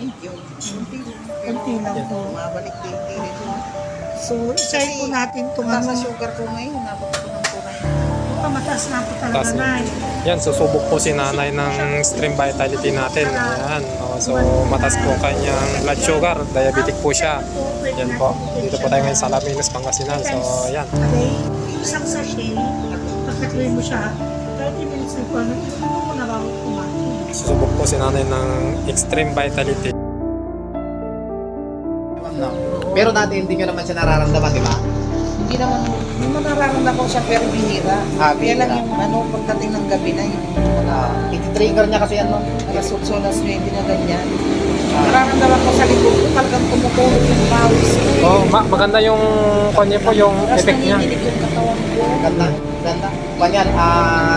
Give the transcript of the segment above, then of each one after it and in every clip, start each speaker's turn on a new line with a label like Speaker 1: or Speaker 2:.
Speaker 1: Medyo.
Speaker 2: Konti lang
Speaker 1: Pero
Speaker 2: po.
Speaker 1: mabalik din rin.
Speaker 2: So, isahin po natin itong
Speaker 1: Mataas
Speaker 2: ano.
Speaker 1: sa sugar ko ngayon. Nabot ko ng tunay.
Speaker 2: Mataas na po talaga
Speaker 3: Taas
Speaker 2: na.
Speaker 3: Yan, susubok po si nanay ng stream vitality natin. Ayan. So, mataas po kanyang blood sugar. Diabetic po siya. Yan po. Dito po tayo ngayon sa Alaminos, Pangasinan. So, yan.
Speaker 2: Okay, isang sachet, pagkatuloy mo siya, 30 minutes na po, ano mo na bago kumain.
Speaker 3: Susubok po si nanay ng extreme vitality.
Speaker 4: No. Pero dati hindi nyo naman siya nararamdaman, di ba?
Speaker 1: Hindi naman nararamdaman ko siya pero bihira.
Speaker 4: Ah,
Speaker 1: Kaya lang
Speaker 4: bihira.
Speaker 1: yung ano, pagdating ng gabi na yung
Speaker 4: I-trigger niya kasi yan, no?
Speaker 1: alas 8, alas 20 na ganyan. Nararamdaman ko sa likod ko, talagang tumutunog yung pawis ko.
Speaker 3: Oh, maganda yung kanya po, yung
Speaker 1: Tapos
Speaker 3: effect niya.
Speaker 1: nanginginig yung katawan ko.
Speaker 4: Ganda, ganda. Kanyan,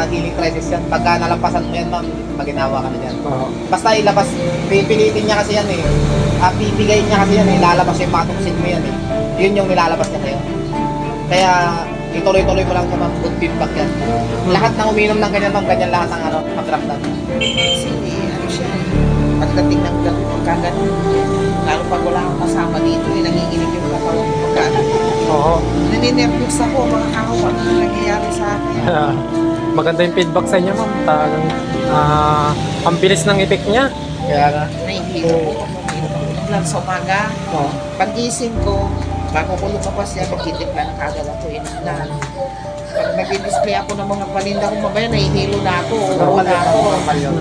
Speaker 4: healing crisis yan. Pagka nalampasan mo yan, ma'am, maginawa ka na dyan.
Speaker 3: Oo.
Speaker 4: Basta ilabas, pipilitin niya kasi yan eh. Pipigayin niya kasi yan eh. Lalabas yung mga toxin mo yan eh. Yun yung nilalabas niya kayo. Kaya, ituloy-tuloy mo lang siya, ma'am. Good feedback yan. Lahat ng uminom ng ganyan, ma'am, ganyan lahat ng ano, pagramdam.
Speaker 1: Kasi ano siya, pagdating ng gabi, pagkaganon. Lalo pag wala akong kasama dito, nanginginig yung katawan ko pagkaganon.
Speaker 3: Oo.
Speaker 1: Naninervous ako, mga kahawa na nangyayari sa akin.
Speaker 3: Maganda yung feedback sa inyo, ma'am. Talagang ang bilis ng effect niya.
Speaker 4: Kaya nga.
Speaker 1: Nahihilo ko pag lang sa umaga.
Speaker 3: Oo.
Speaker 1: Pag-gising ko, bago ko lumabas yan, magtitimpla ng kagad ako inulan. Pag nag-display ako ng mga paninda ko, mabaya, nahihilo na ako.
Speaker 4: Normal
Speaker 1: na ako.
Speaker 4: normal yun.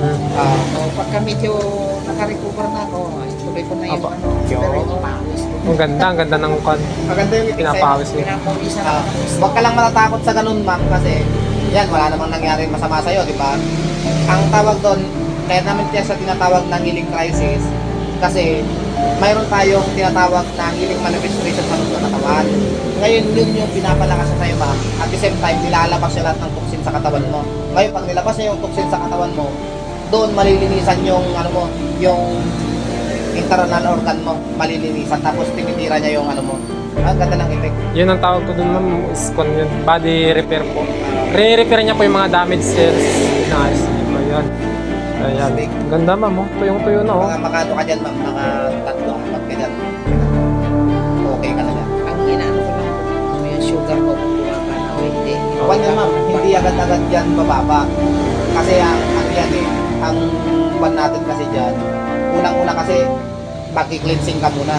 Speaker 1: Pagka medyo nakarecover na ako, ay tuloy ko na yung
Speaker 3: Aba.
Speaker 1: ano, pero yung pawis ko.
Speaker 3: Ang ganda ng kon.
Speaker 4: Maganda yung effect sa'yo.
Speaker 3: Pinapawis niya.
Speaker 1: Pinapawisan
Speaker 4: Ah,
Speaker 1: ako.
Speaker 4: Huwag ka lang matatakot sa ganun, ma'am, kasi yan, wala namang nangyari masama sa'yo, di ba? Ang tawag doon, kaya namin siya sa tinatawag na healing crisis, kasi mayroon tayong tinatawag na healing manifestation sa ng katawan. Ngayon, yun yung pinapalakas sa sa'yo, ma'am. At the same time, nilalabas siya lahat ng toxin sa katawan mo. Ngayon, pag nilabas niya yung toxin sa katawan mo, doon malilinisan yung, ano mo, yung internal organ mo, malilinisan. Tapos tinitira niya yung, ano mo. Ang ganda ng effect.
Speaker 3: Yun ang tawag ko dun, ma'am, is yun, body repair po. Re-repair niya po yung mga damaged cells. Nice. Ayan. Ayan. Ganda, ma'am. Oh. Tuyong-tuyo na, oh.
Speaker 4: Mga makano ka dyan, ma'am, mga 3-4 ka dyan. Okay ka na dyan.
Speaker 1: Ang inaano ko lang, yung sugar ko, kung bumaba na o hindi.
Speaker 4: Huwag yan, ma'am, hindi agad-agad dyan bababa. Kasi ang yan eh, ang buwan natin kasi dyan, unang-una kasi, maki-cleansing ka muna.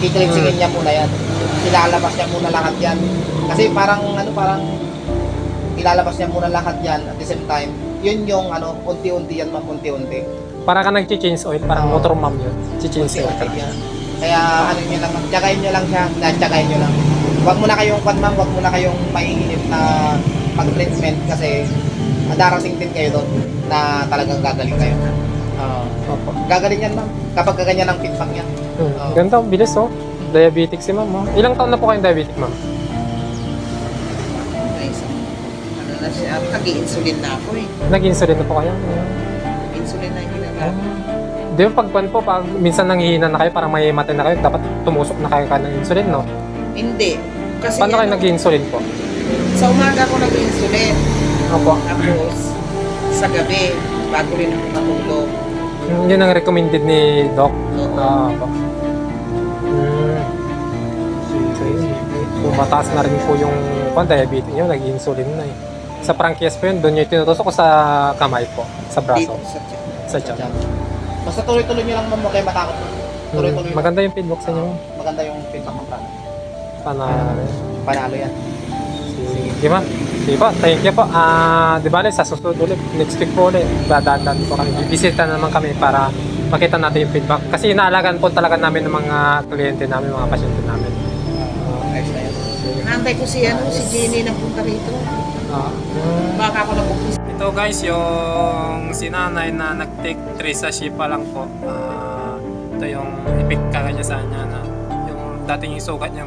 Speaker 4: Ki-cleansingin niya muna yan. Ilalabas niya muna lahat yan. Kasi parang, parang, ilalabas niya muna lahat yan at the same time, yun yung, unti-unti yan, ma'am, unti-unti.
Speaker 3: Para ka nag-change oil, parang motor ma'am yun. Change oil.
Speaker 4: Unti-unti yan. Kaya, nyo lang, ma'am, tsagayin nyo lang siya, tsagayin nyo lang. Huwag muna kayong, ma'am, huwag muna kayong maiinip na pag-treatment kasi darating din kayo doon na talagang gagaling kayo.
Speaker 3: Opo.
Speaker 4: Gagaling yan, ma'am. Kapag kaganyan ang feedback niya.
Speaker 3: Ganda, bilis, oh. Diabetic si ma'am, oh. Ilang taon na po kayong diabetic, ma'am?
Speaker 1: Ay, ano na siya, nag-i-insulin na ako eh.
Speaker 3: Nag-insulin na po kayo?
Speaker 1: Insulin na yung ginagamit.
Speaker 3: Di ba pagkuhan po, pag minsan nanghihina na kayo, parang may mati na kayo, dapat tumusok na kayo ng insulin, no?
Speaker 1: Hindi. Kasi
Speaker 3: Paano kayo nag-insulin po?
Speaker 1: sa umaga ako nag-insulin.
Speaker 3: Opo.
Speaker 1: Tapos, sa gabi, bago rin ako matulog.
Speaker 3: Yun ang recommended ni Doc.
Speaker 1: Oo.
Speaker 3: Opo. Sige. So, mataas na rin po yung diabetes nyo, nag-insulin na eh. Sa prangkiyas po yun, doon yung tinutusok ko sa kamay po, sa braso,
Speaker 1: Dito sa tiyan.
Speaker 3: sa tiyan.
Speaker 4: Basta tuloy-tuloy nyo lang, ma'am, huwag kayo matakot. Tuloy-tuloy.
Speaker 3: Maganda yung feedback sa inyo.
Speaker 4: Maganda yung feedback ng plano.
Speaker 3: Panalo.
Speaker 4: Panalo yan.
Speaker 3: Sige ma'am. Sige po, thank you po. Di ba sa susunod ulit, next week po ulit, dadaan po kami. Bibisita naman kami para makita natin yung feedback. Kasi inaalagaan po talaga namin ng mga kliyente namin, mga pasyente namin.
Speaker 4: Ayos na yan.
Speaker 1: Naantay ko si Jenny na punta rito. Baka ako napupunta.
Speaker 3: Ito guys, yung sinanay na nag-take 3 sa Shipa lang po. Ito yung effect kanya sa kanya na yung dating yung sugat niya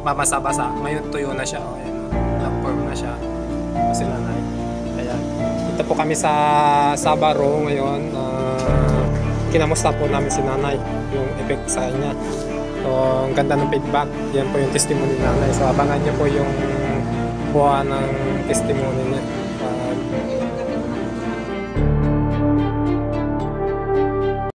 Speaker 3: mamasa-basa. Ngayon tuyo na siya. O, yun, na-form na siya. Ito si nanay. Ayan. Ito po kami sa Sabaro ngayon. Kinamusta po namin si nanay yung effect sa kanya. So, ang ganda ng feedback. Yan po yung testimony ni nanay. So, abangan niyo po yung buha ng testimony niya.